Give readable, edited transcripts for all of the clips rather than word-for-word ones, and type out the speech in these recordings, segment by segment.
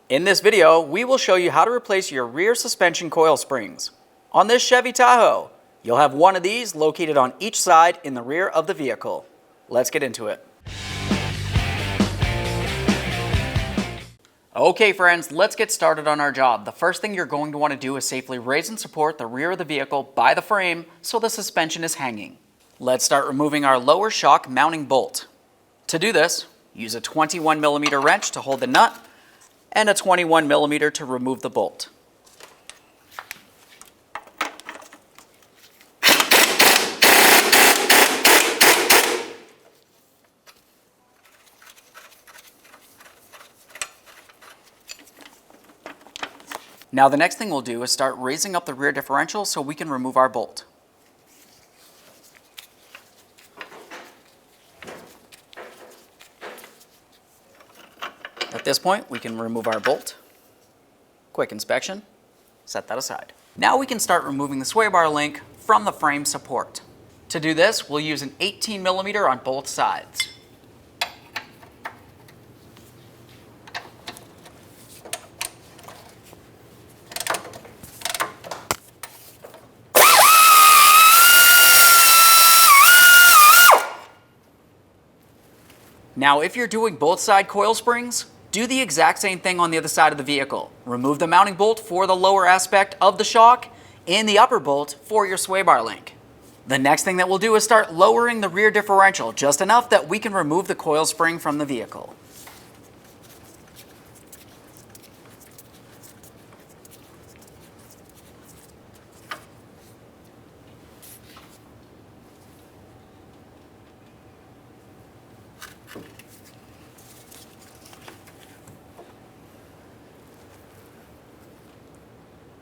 In this video, we will show you how to replace your rear suspension coil springs. On this Chevy Tahoe, you'll have one of these located on each side in the rear of the vehicle. Let's get into it. Okay friends, let's get started on our job. The first thing you're going to want to do is safely raise and support the rear of the vehicle by the frame so the suspension is hanging. Let's start removing our lower shock mounting bolt. To do this, use a 21mm wrench to hold the nut and a 21mm to remove the bolt. Now the next thing we'll do is start raising up the rear differential so we can remove our bolt. At this point, we can remove our bolt. Quick inspection, set that aside. Now we can start removing the sway bar link from the frame support. To do this, we'll use an 18mm on both sides. Now, if you're doing both side coil springs, do the exact same thing on the other side of the vehicle. Remove the mounting bolt for the lower aspect of the shock and the upper bolt for your sway bar link. The next thing that we'll do is start lowering the rear differential just enough that we can remove the coil spring from the vehicle.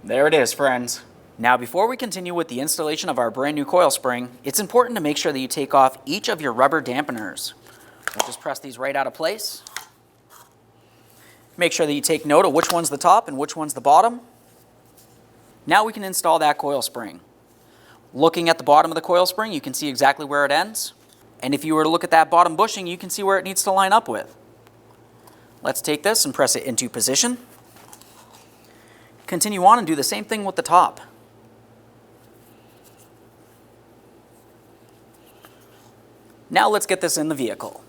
There it is, friends. Now before we continue with the installation of our brand new coil spring, it's important to make sure that you take off each of your rubber dampeners. We'll just press these right out of place. Make sure that you take note of which one's the top and which one's the bottom. Now we can install that coil spring. Looking at the bottom of the coil spring, you can see exactly where it ends. And if you were to look at that bottom bushing, you can see where it needs to line up with. Let's take this and press it into position. Continue on and do the same thing with the top. Now let's get this in the vehicle.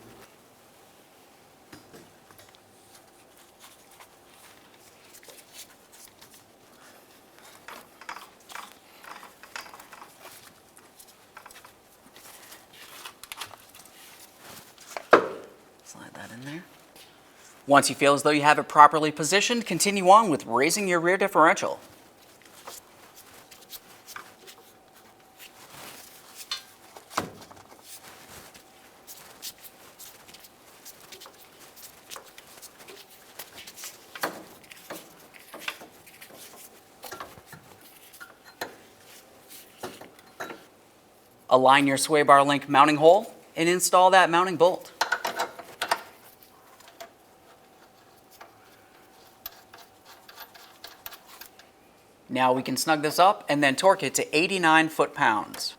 Slide that in there. Once you feel as though you have it properly positioned, continue on with raising your rear differential. Align your sway bar link mounting hole and install that mounting bolt. Now we can snug this up and then torque it to 89 foot-pounds.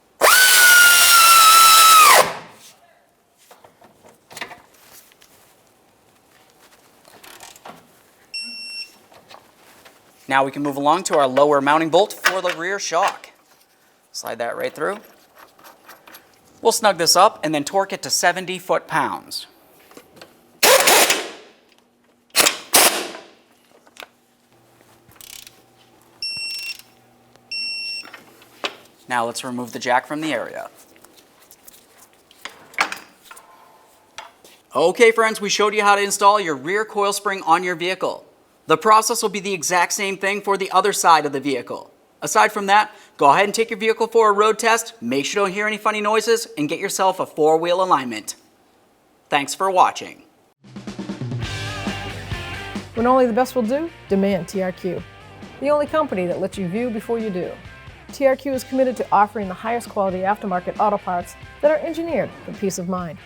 Now we can move along to our lower mounting bolt for the rear shock. Slide that right through. We'll snug this up and then torque it to 70 foot-pounds. Now let's remove the jack from the area. Okay friends, we showed you how to install your rear coil spring on your vehicle. The process will be the exact same thing for the other side of the vehicle. Aside from that, go ahead and take your vehicle for a road test, make sure you don't hear any funny noises, and get yourself a four-wheel alignment. Thanks for watching. When only the best will do, demand TRQ. The only company that lets you view before you do. TRQ is committed to offering the highest quality aftermarket auto parts that are engineered for peace of mind.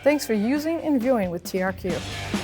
Thanks for using and viewing with TRQ.